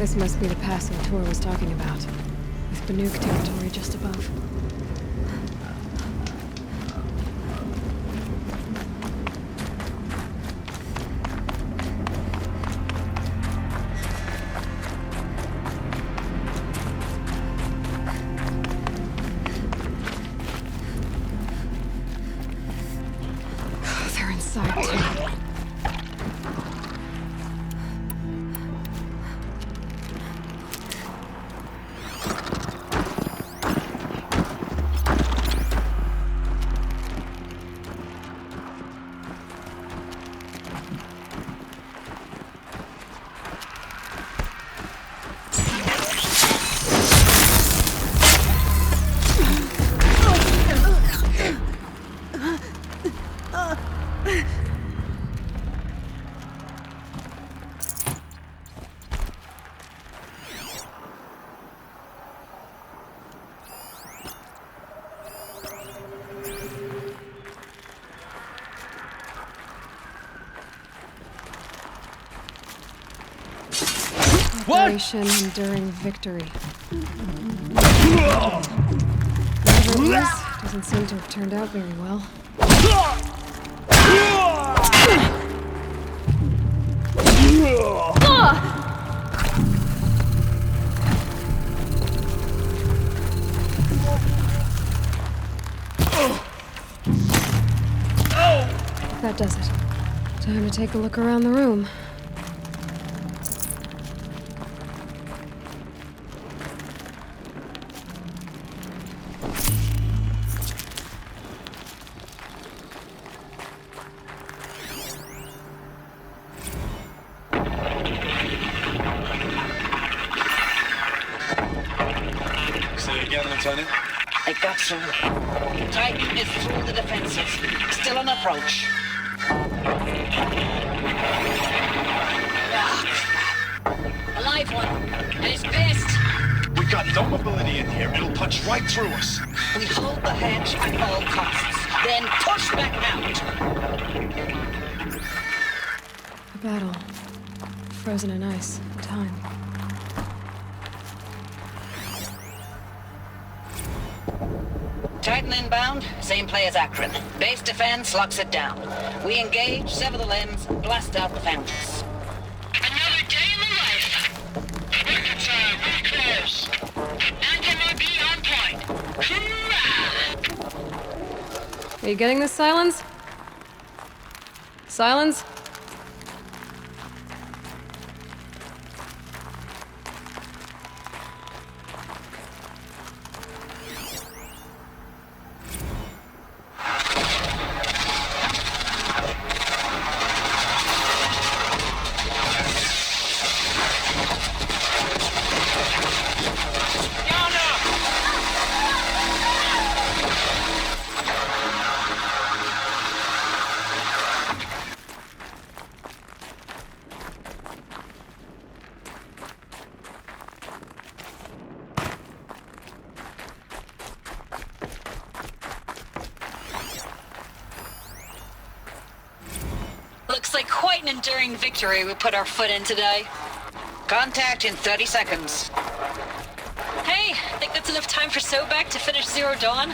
This must be the passing Tor was talking about, with Banuk territory just above. They're inside too. Operation Enduring Victory. Whatever it is, doesn't seem to have turned out very well. That does it. Time to take a look around the room. Lieutenant? I got you. Titan is through the defenses. Still on approach. Ah, crap. A live one. And he's pissed. We got no mobility in here. It'll punch right through us. We hold the hedge at all costs. Then push back out. A battle. Frozen in ice. Time. Titan inbound, same play as Akron. Base defense locks it down. We engage, sever the limbs, blast out the foundries. Another day in the life. Rockets are very close. Anti-MOB on point. Hoorah! Are you getting this, Silence? Silence? Looks like quite an enduring victory we put our foot in today. Contact in 30 seconds. Hey, think that's enough time for Sobek to finish Zero Dawn?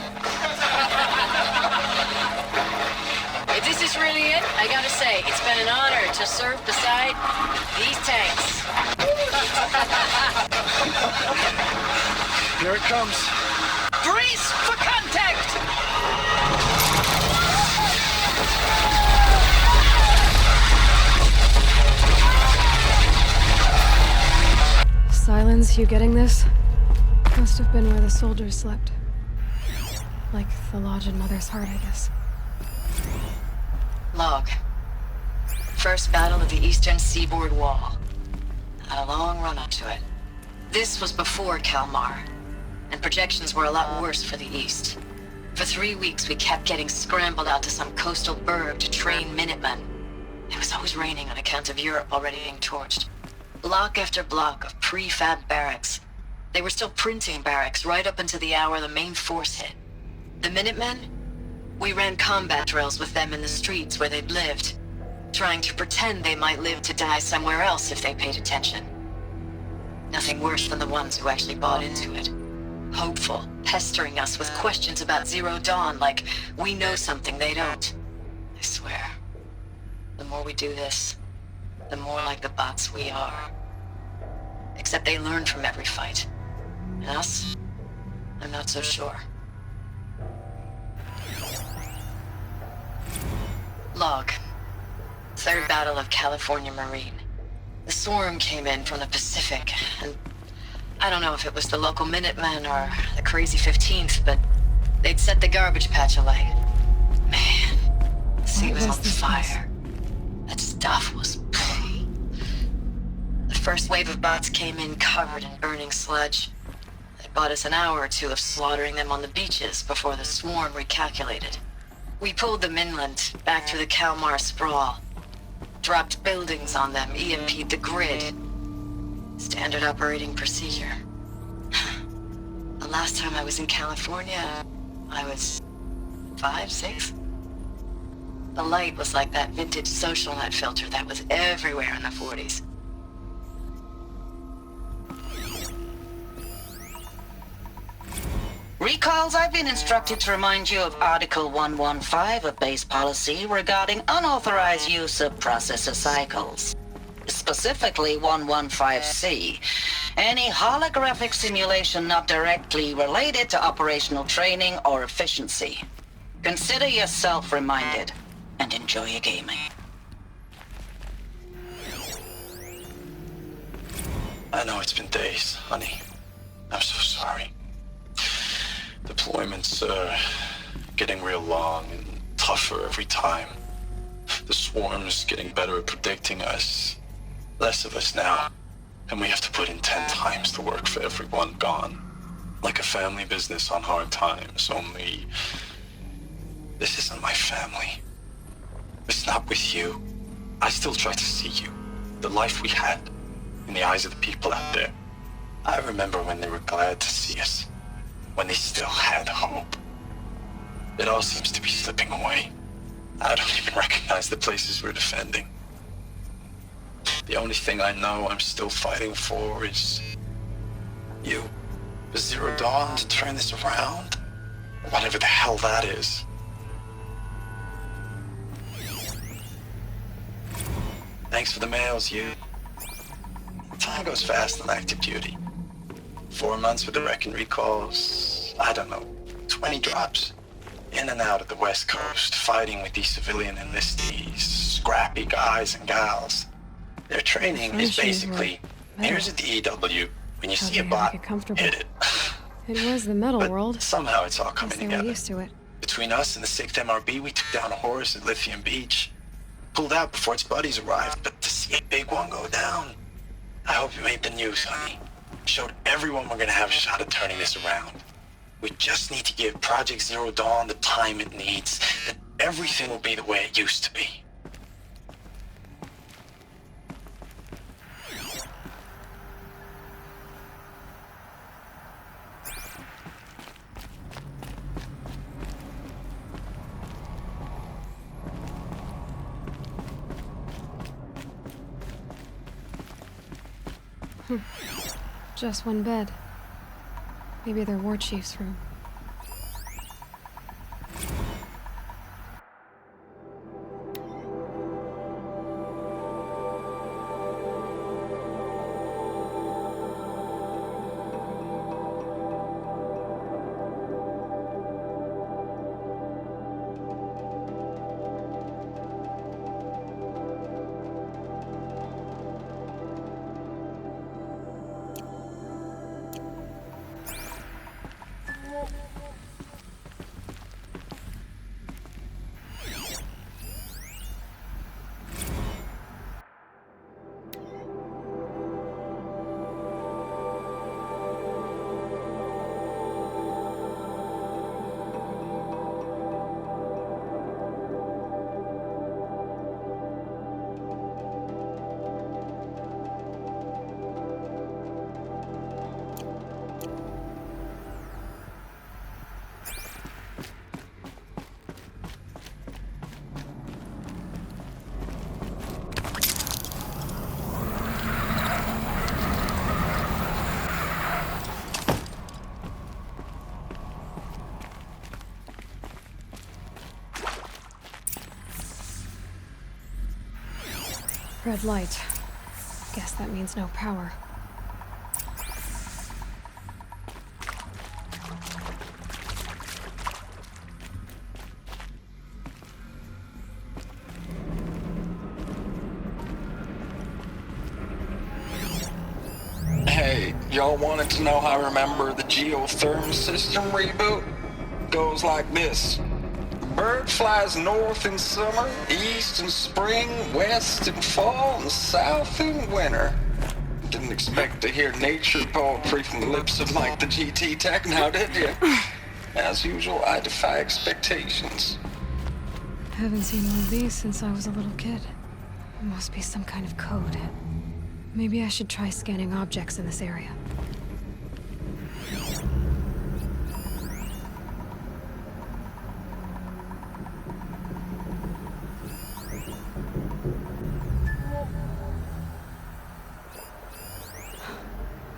If this is really it, I gotta say, it's been an honor to serve beside these tanks. Here it comes. Brace for contact! Silence, you getting this? Must have been where the soldiers slept. Like the lodge in Mother's Heart, I guess. Log. First battle of the eastern seaboard wall. Had a long run up to it. This was before Kalmar, and projections were a lot worse for the east. For 3 weeks we kept getting scrambled out to some coastal burg to train Minutemen. It was always raining on account of Europe already being torched. Block after block of prefab barracks. They were still printing barracks right up until the hour the main force hit. The Minutemen? We ran combat drills with them in the streets where they'd lived, trying to pretend they might live to die somewhere else if they paid attention. Nothing worse than the ones who actually bought into it. Hopeful, pestering us with questions about Zero Dawn like we know something they don't. I swear, the more we do this, the more like the bots we are. Except they learn from every fight. And us? I'm not so sure. Log. Third Battle of California Marine. The swarm came in from the Pacific, and I don't know if it was the local Minutemen or the crazy 15th, but they'd set the garbage patch alight. Man, the sea was on fire. That stuff was... The first wave of bots came in covered in burning sludge. They bought us an hour or two of slaughtering them on the beaches before the swarm recalculated. We pulled them inland, back through the Kalmar sprawl. Dropped buildings on them, EMP'd the grid. Standard operating procedure. The last time I was in California, I was 5, 6? The light was like that vintage social net filter that was everywhere in the 40s. Recalls, I've been instructed to remind you of Article 115 of base policy regarding unauthorized use of processor cycles. Specifically 115C. Any holographic simulation not directly related to operational training or efficiency. Consider yourself reminded, and enjoy your gaming. I know it's been days, honey. I'm so sorry. Deployments are getting real long and tougher every time. The swarm's getting better at predicting us. Less of us now, and we have to put in 10 times the work for everyone gone. Like a family business on hard times, only... This isn't my family. It's not with you. I still try to see you. The life we had, in the eyes of the people out there. I remember when they were glad to see us. When they still had hope. It all seems to be slipping away. I don't even recognize the places we're defending. The only thing I know I'm still fighting for is... you. The Zero Dawn to turn this around? Whatever the hell that is. Thanks for the mails, you. Time goes fast on active duty. 4 months with the Reckon recalls, I don't know, 20 drops. In and out of the West Coast, fighting with these civilian enlistees, scrappy guys and gals. Their training is basically, here's a DEW, when you see a bot, hit it. It was the metal But world. somehow it's all coming Guess they were together. used to it. Between us and the 6th MRB, we took down a horse at Lithium Beach. Pulled out before its buddies arrived, but to see a big one go down, I hope you made the news, honey. Showed everyone we're gonna have a shot at turning this around. We just need to give Project Zero Dawn the time it needs, then everything will be the way it used to be. Just one bed. Maybe their war chief's room. Red light. Guess that means no power. Hey, y'all wanted to know how I remember the geothermal system reboot? Goes like this. Bird flies north in summer, east in spring, west in fall, and south in winter. Didn't expect to hear nature poetry from the lips of Mike the GT Tech now, did you? As usual, I defy expectations. Haven't seen one of these since I was a little kid. It must be some kind of code. Maybe I should try scanning objects in this area.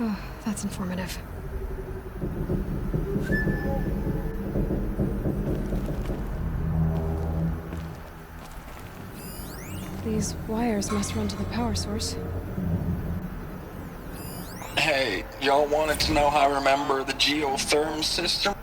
Oh, that's informative. These wires must run to the power source. Hey, y'all wanted to know how I remember the geothermal system?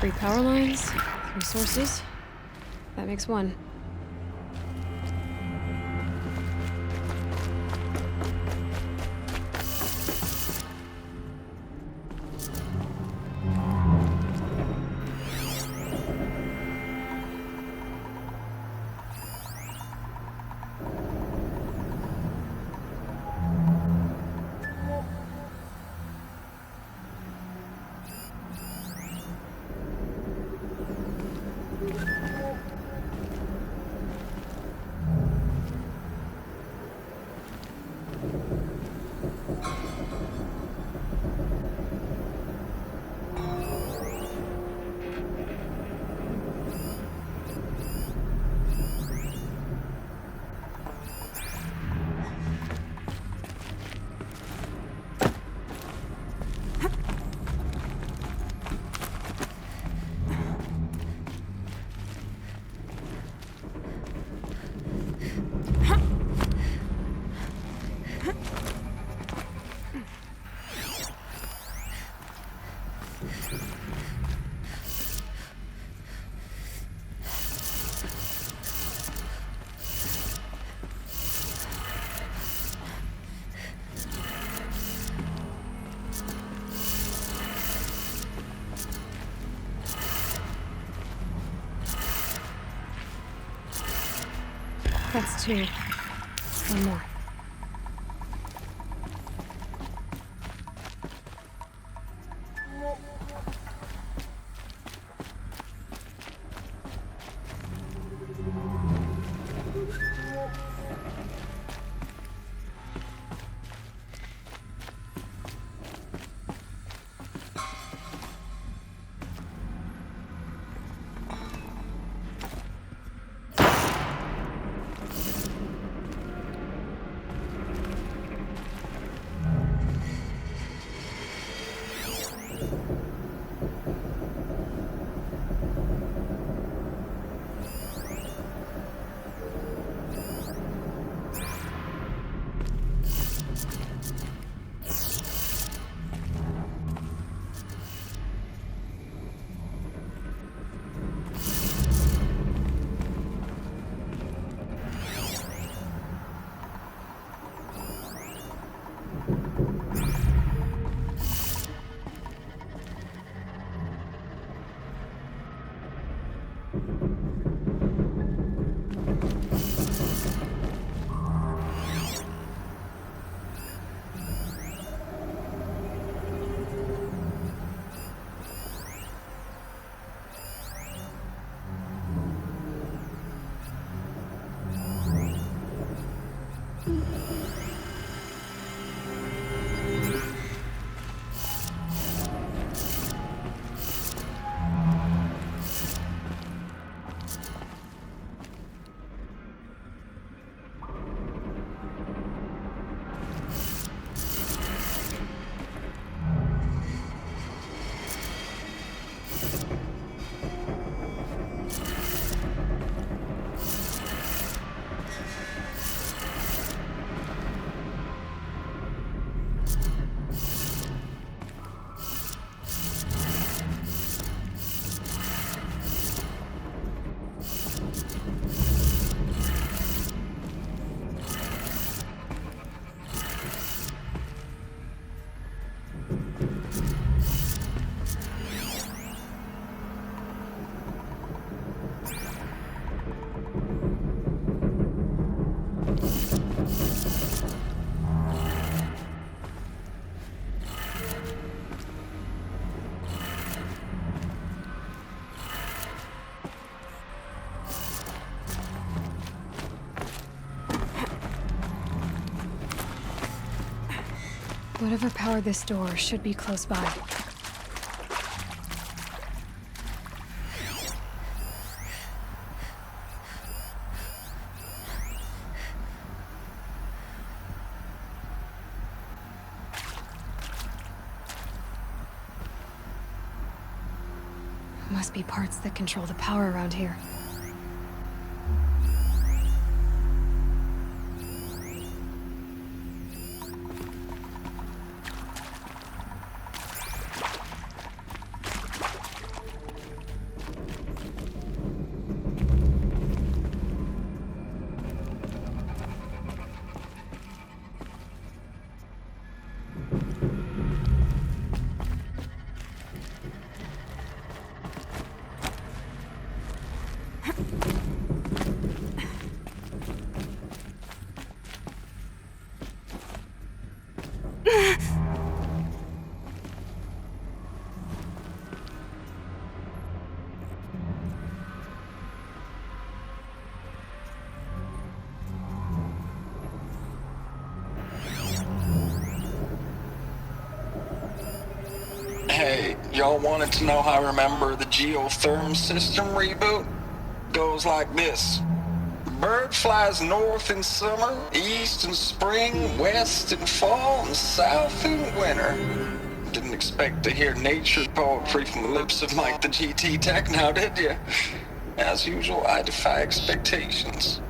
Three power lines, 3 sources. That makes 1. That's 2. 1 more. Whatever powered this door should be close by. Must be parts that control the power around here. Hey, y'all wanted to know how I remember the geotherm system reboot? Goes like this. Bird flies north in summer, east in spring, west in fall, and south in winter. Didn't expect to hear nature poetry from the lips of Mike the GT Tech now, did you? As usual, I defy expectations.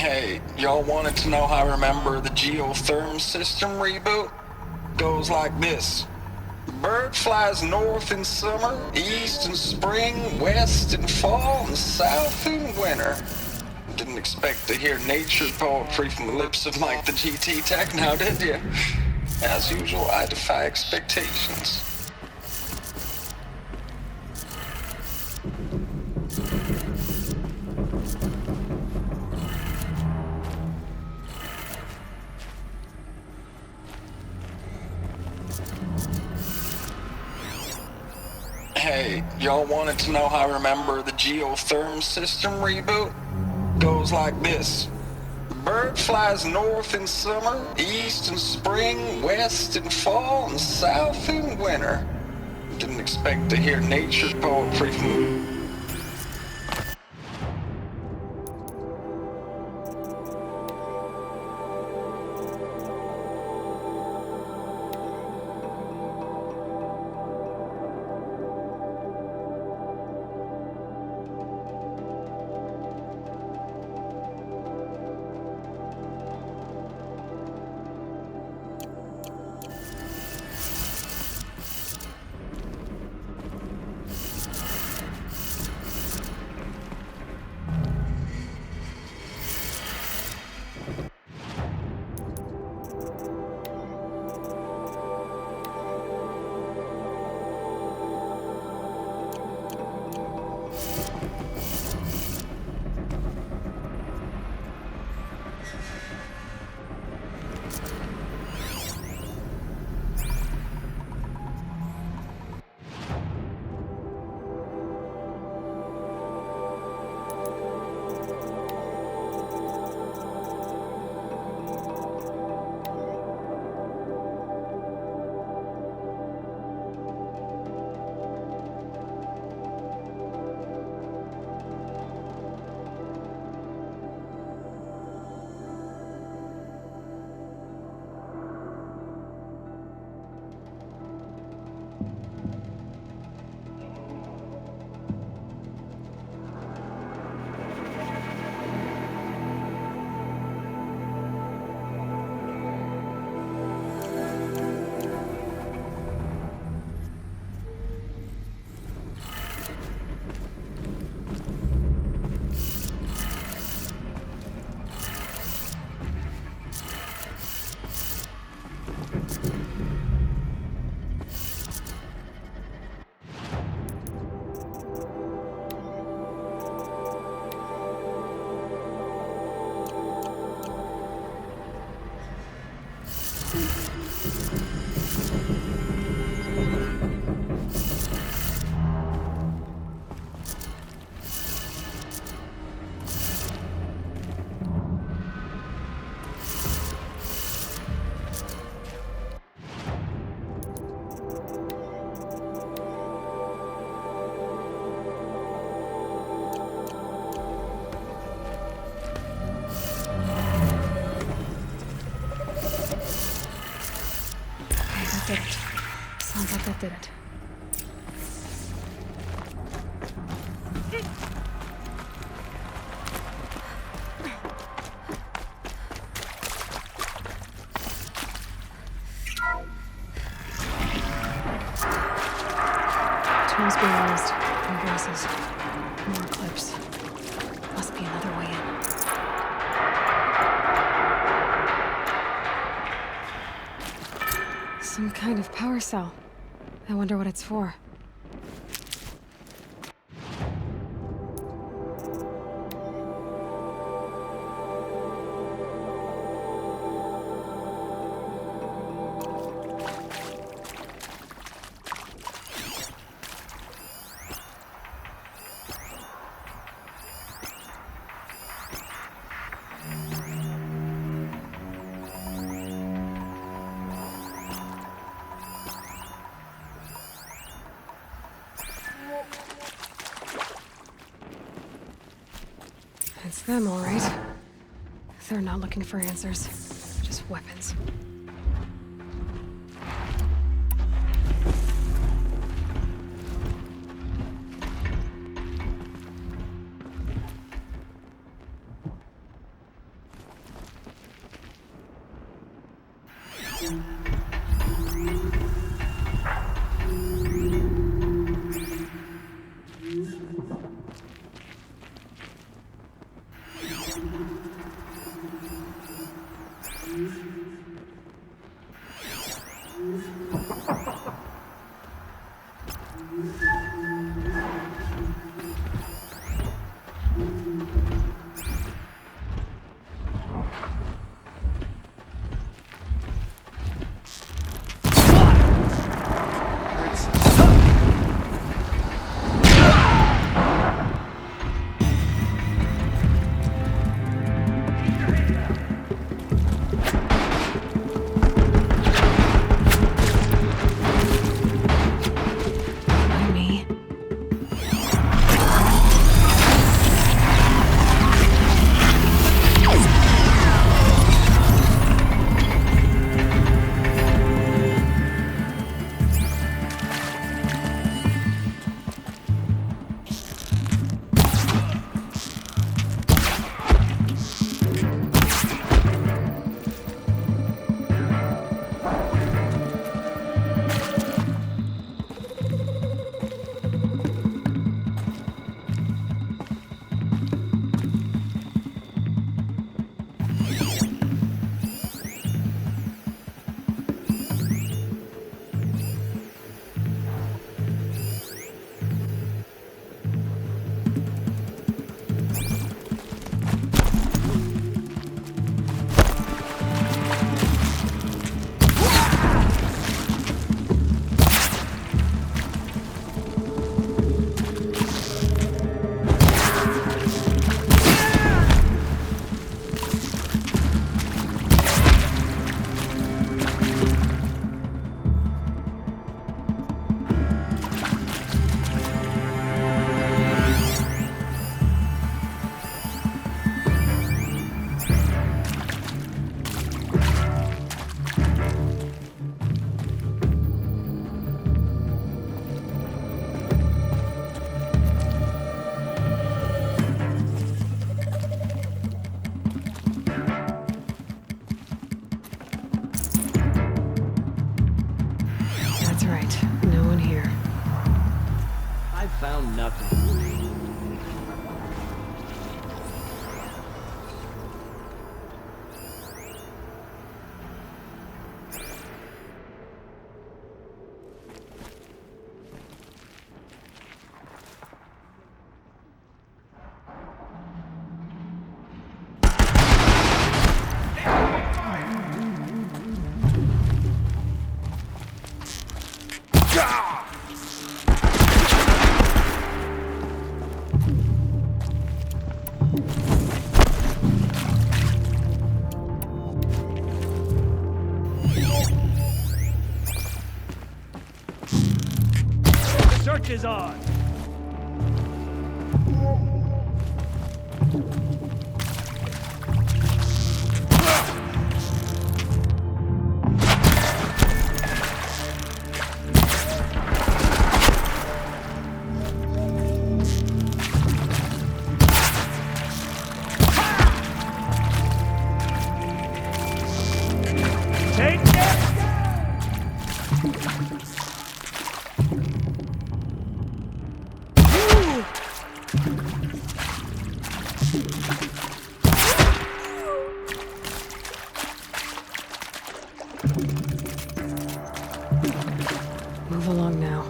Hey, y'all wanted to know how I remember the geotherm system reboot? Goes like this. Bird flies north in summer, east in spring, west in fall, and south in winter. Didn't expect to hear nature poetry from the lips of Mike the GT Tech now, did you? As usual, I defy expectations. Hey, y'all wanted to know how I remember the geotherm system reboot? Goes like this. Bird flies north in summer, east in spring, west in fall, and south in winter. Didn't expect to hear nature poetry from... did it. Sounds like that did it. Tools being used. More voices. More clips. Must be another way in. Some kind of power cell. I wonder what it's for. It's them, all right. They're not looking for answers, just weapons. Found nothing. Search is on. Move along now.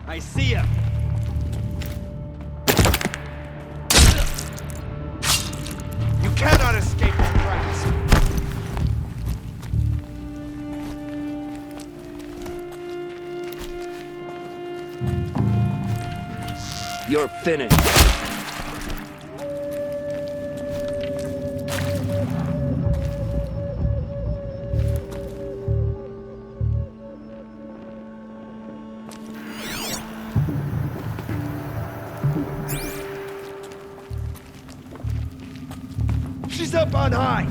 I see him. You cannot escape our grasp. You're finished. She's up on high.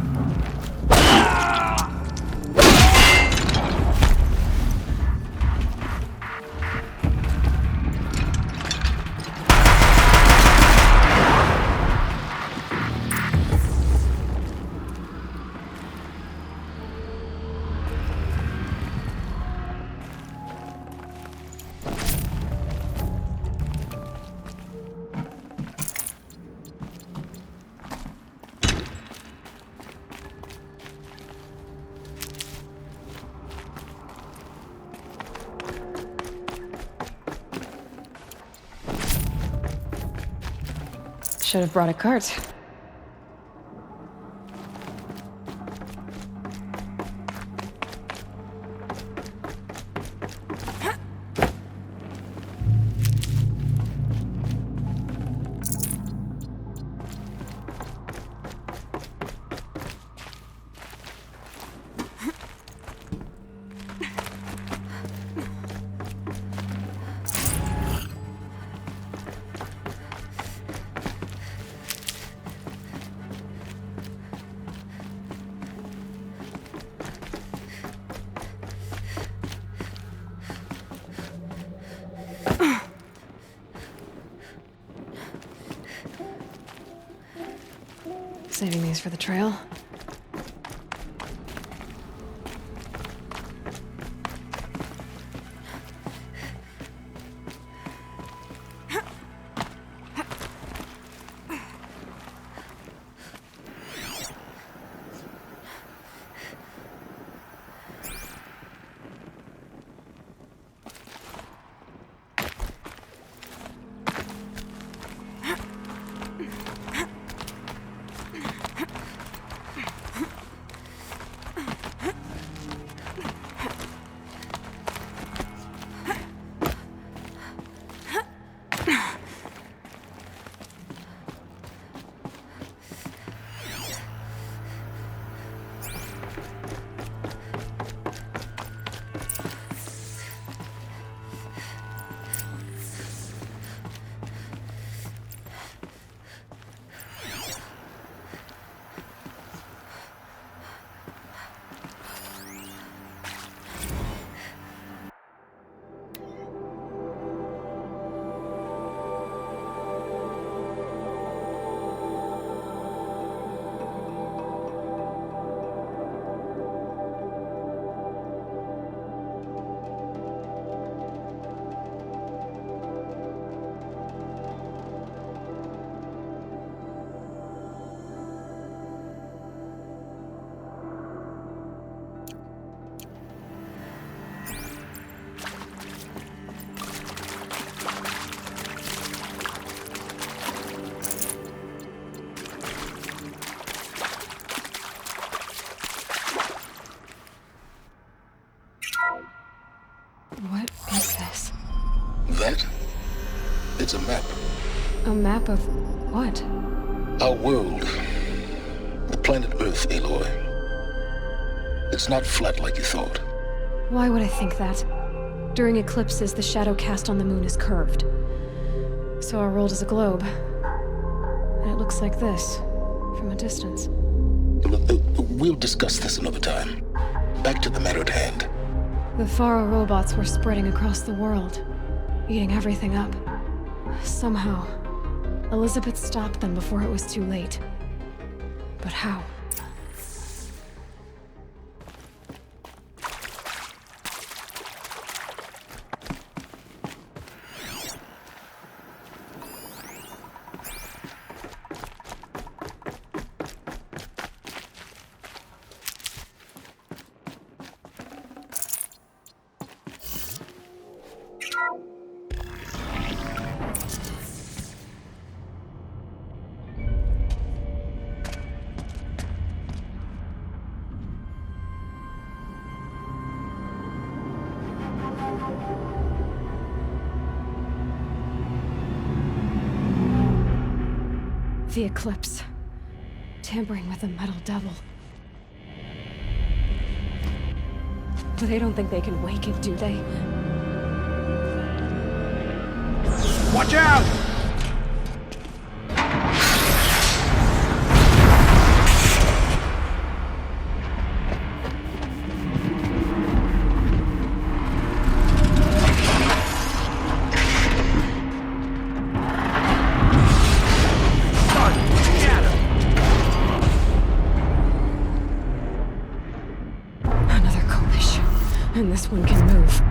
Should have brought a cart. Saving these for the trail. What is this? That? It's a map. A map of what? Our world. The planet Earth, Aloy. It's not flat like you thought. Why would I think that? During eclipses, the shadow cast on the moon is curved. So our world is a globe. And it looks like this, from a distance. We'll discuss this another time. Back to the matter at hand. The Faro robots were spreading across the world, eating everything up. Somehow, Elizabeth stopped them before it was too late. But how? The Eclipse. Tampering with the Metal Devil. But they don't think they can wake it, do they? Watch out! And this one can move.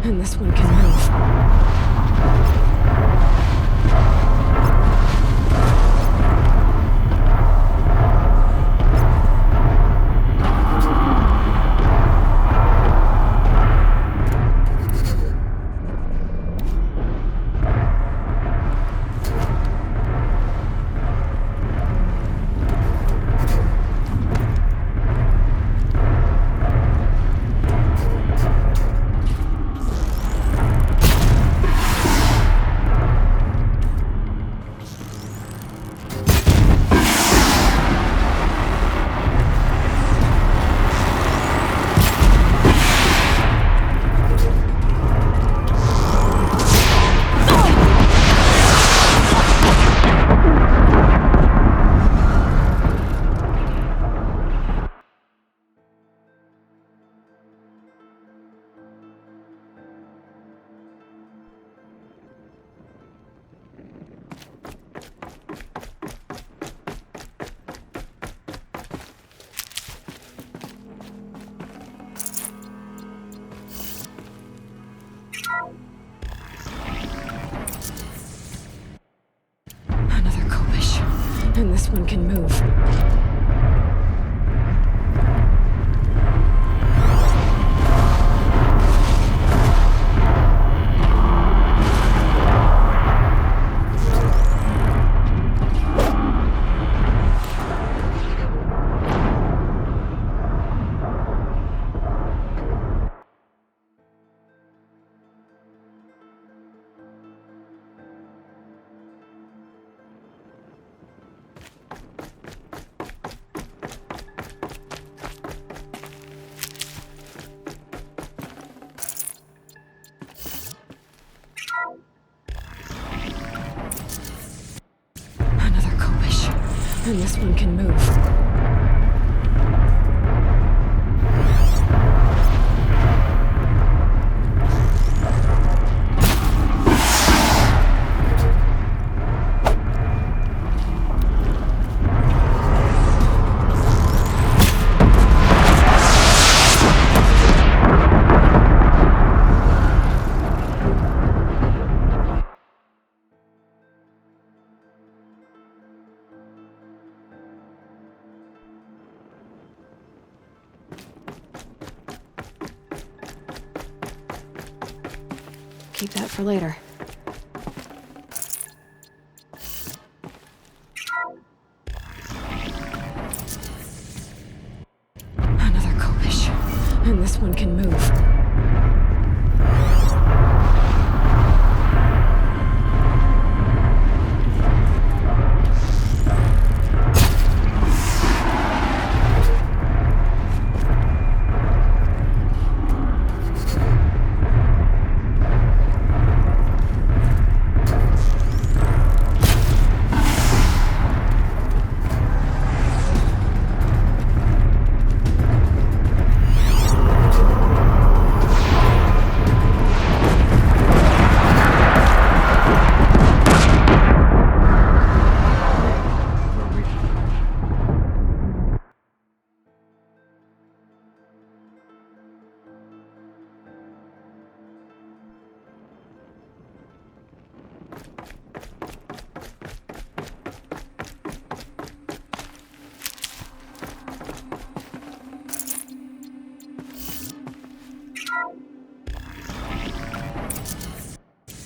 And this one can move. And this one can move. and this one can move. Keep that for later. Another kopish, and this one can move.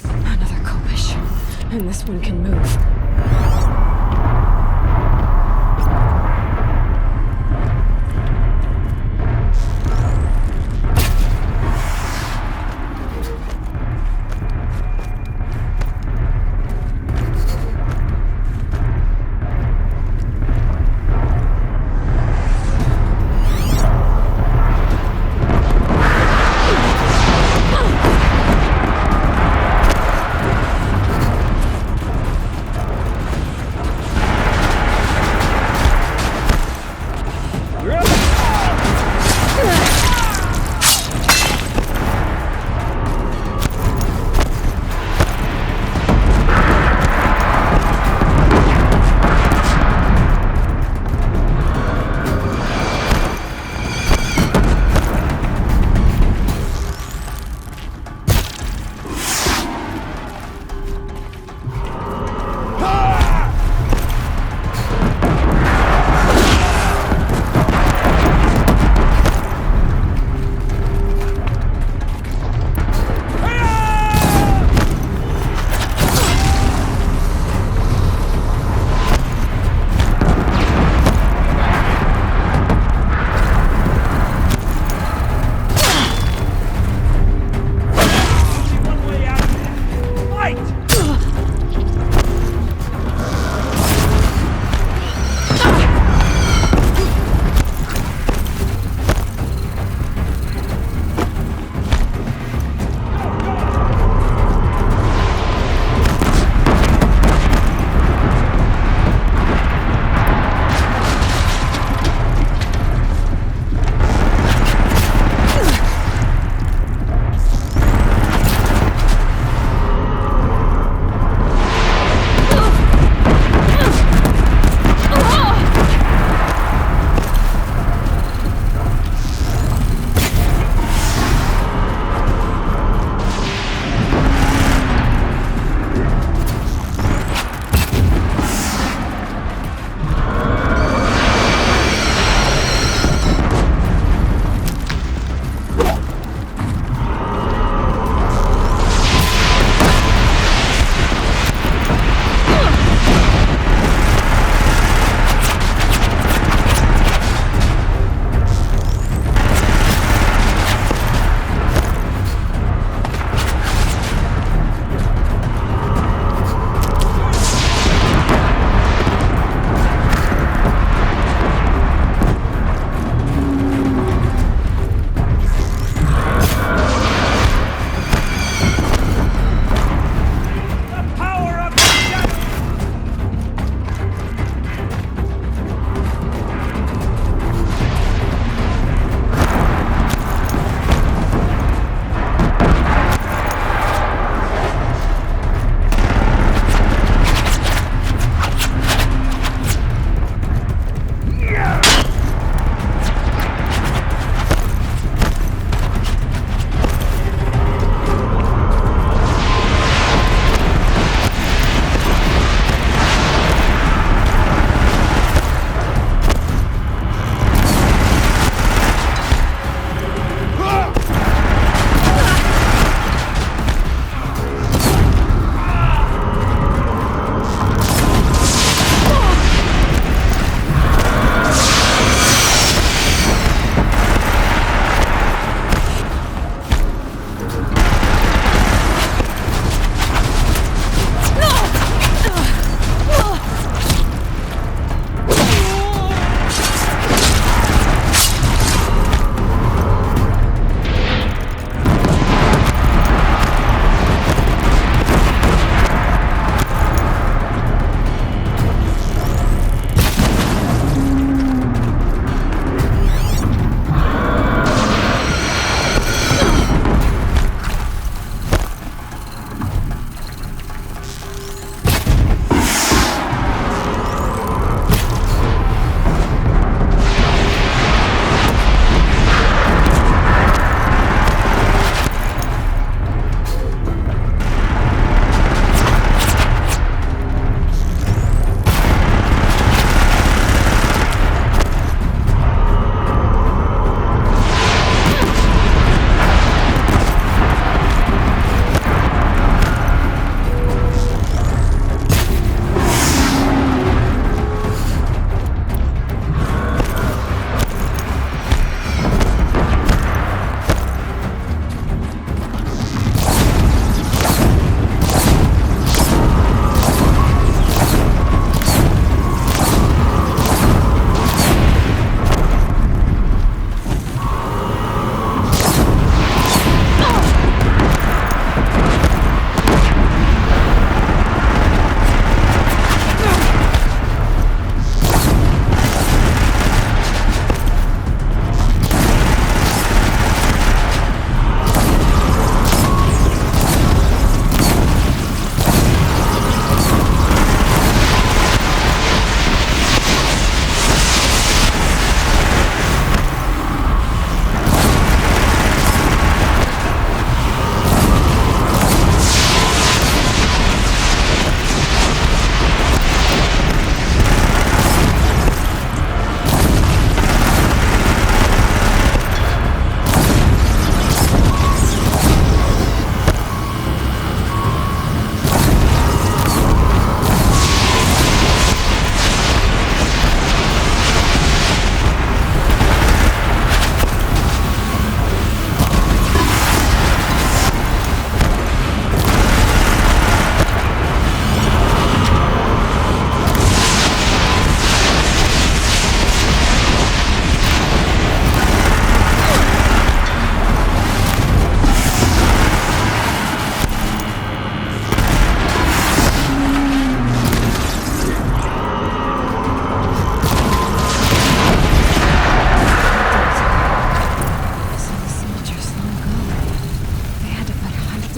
Another kopish, and this one can move.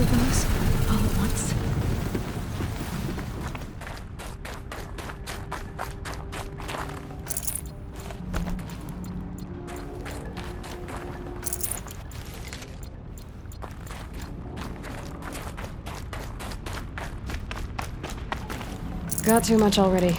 of those all at once. Got too much already.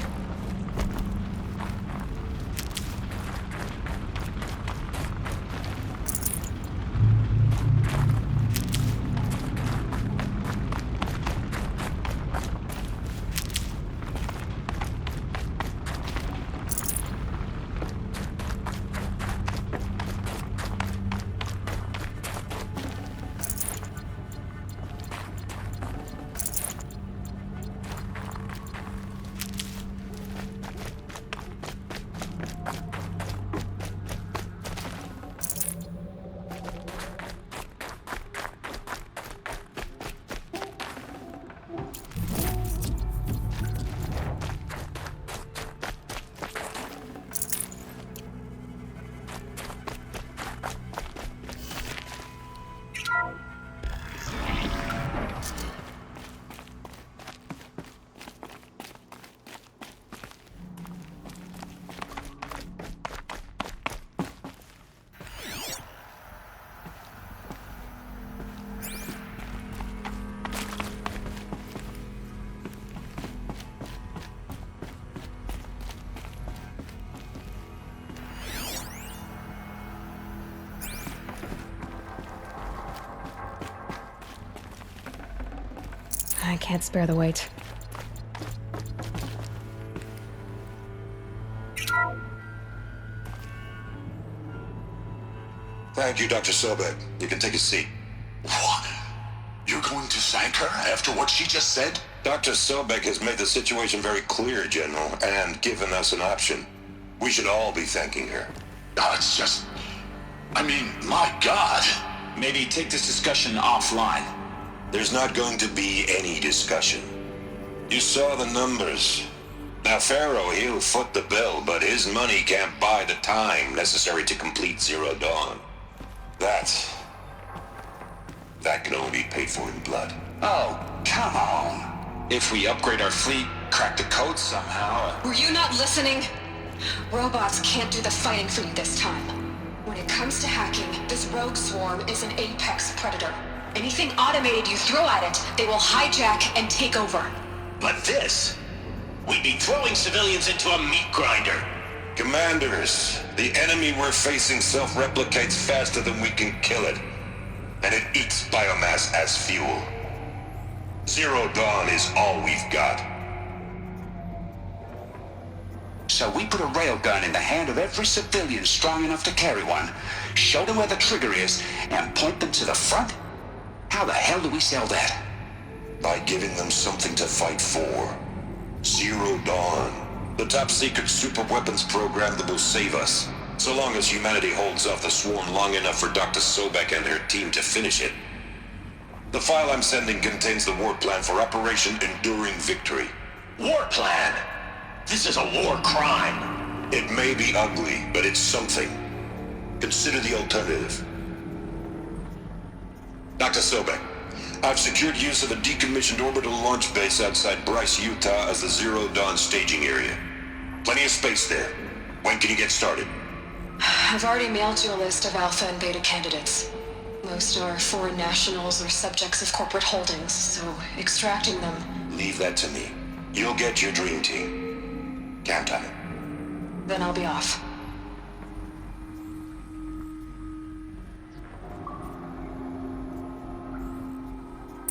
I can't spare the weight. Thank you, Dr. Sobek. You can take a seat. What? You're going to thank her after what she just said? Dr. Sobek has made the situation very clear, General, and given us an option. We should all be thanking her. Oh, it's just... I mean, my God. Maybe take this discussion offline. There's not going to be any discussion. You saw the numbers. Now, Pharaoh, he'll foot the bill, but his money can't buy the time necessary to complete Zero Dawn. That can only be paid for in blood. Oh, come on. If we upgrade our fleet, crack the code somehow... Were you not listening? Robots can't do the fighting for you this time. When it comes to hacking, this rogue swarm is an apex predator. Anything automated you throw at it, they will hijack and take over. But this... We'd be throwing civilians into a meat grinder. Commanders, the enemy we're facing self-replicates faster than we can kill it. And it eats biomass as fuel. Zero Dawn is all we've got. So we put a railgun in the hand of every civilian strong enough to carry one, show them where the trigger is, and point them to the front? How the hell do we sell that? By giving them something to fight for. Zero Dawn. The top-secret super-weapons program that will save us. So long as humanity holds off the swarm long enough for Dr. Sobek and her team to finish it. The file I'm sending contains the war plan for Operation Enduring Victory. War plan? This is a war crime. It may be ugly, but it's something. Consider the alternative. Dr. Sobek, I've secured use of a decommissioned orbital launch base outside Bryce, Utah as the Zero Dawn staging area. Plenty of space there. When can you get started? I've already mailed you a list of alpha and beta candidates. Most are foreign nationals or subjects of corporate holdings, so extracting them... Leave that to me. You'll get your dream team. Count on it. Then I'll be off.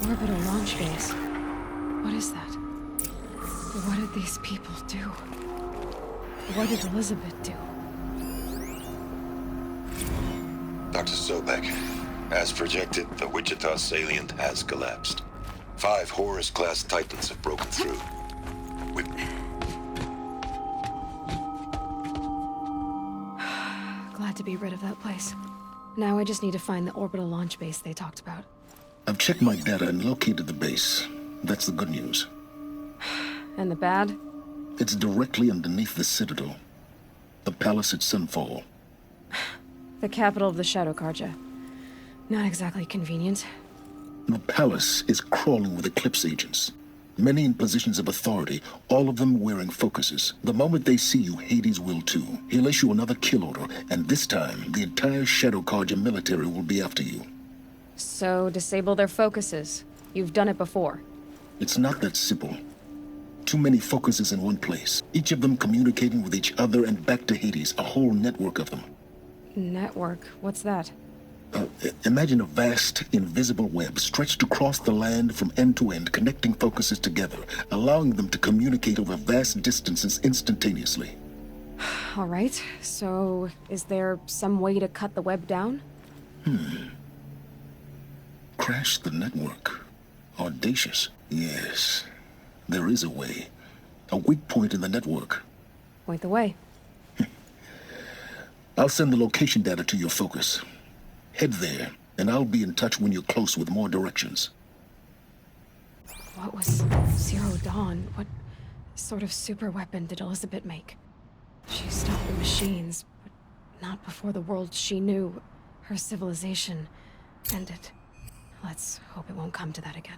Orbital launch base. What is that? What did these people do? What did Elizabeth do? Dr. Sobek, as projected, the Wichita salient has collapsed. 5 Horus-class Titans have broken through. Glad to be rid of that place. Now I just need to find the orbital launch base they talked about. I've checked my data and located the base. That's the good news. And the bad? It's directly underneath the Citadel. The palace at Sunfall. The capital of the Shadow Carja. Not exactly convenient. The palace is crawling with Eclipse agents. Many in positions of authority, all of them wearing focuses. The moment they see you, Hades will too. He'll issue another kill order, and this time, the entire Shadow Carja military will be after you. So, disable their focuses. You've done it before. It's not that simple. Too many focuses in one place, each of them communicating with each other and back to Hades, a whole network of them. Network? What's that? Imagine a vast, invisible web stretched across the land from end to end, connecting focuses together, allowing them to communicate over vast distances instantaneously. All right, so is there some way to cut the web down? Crash the network. Audacious. Yes, there is a way. A weak point in the network. Point the way. I'll send the location data to your focus. Head there, and I'll be in touch when you're close with more directions. What was Zero Dawn? What sort of super weapon did Elizabeth make? She stopped the machines, but not before the world she knew, her civilization, ended. Let's hope it won't come to that again.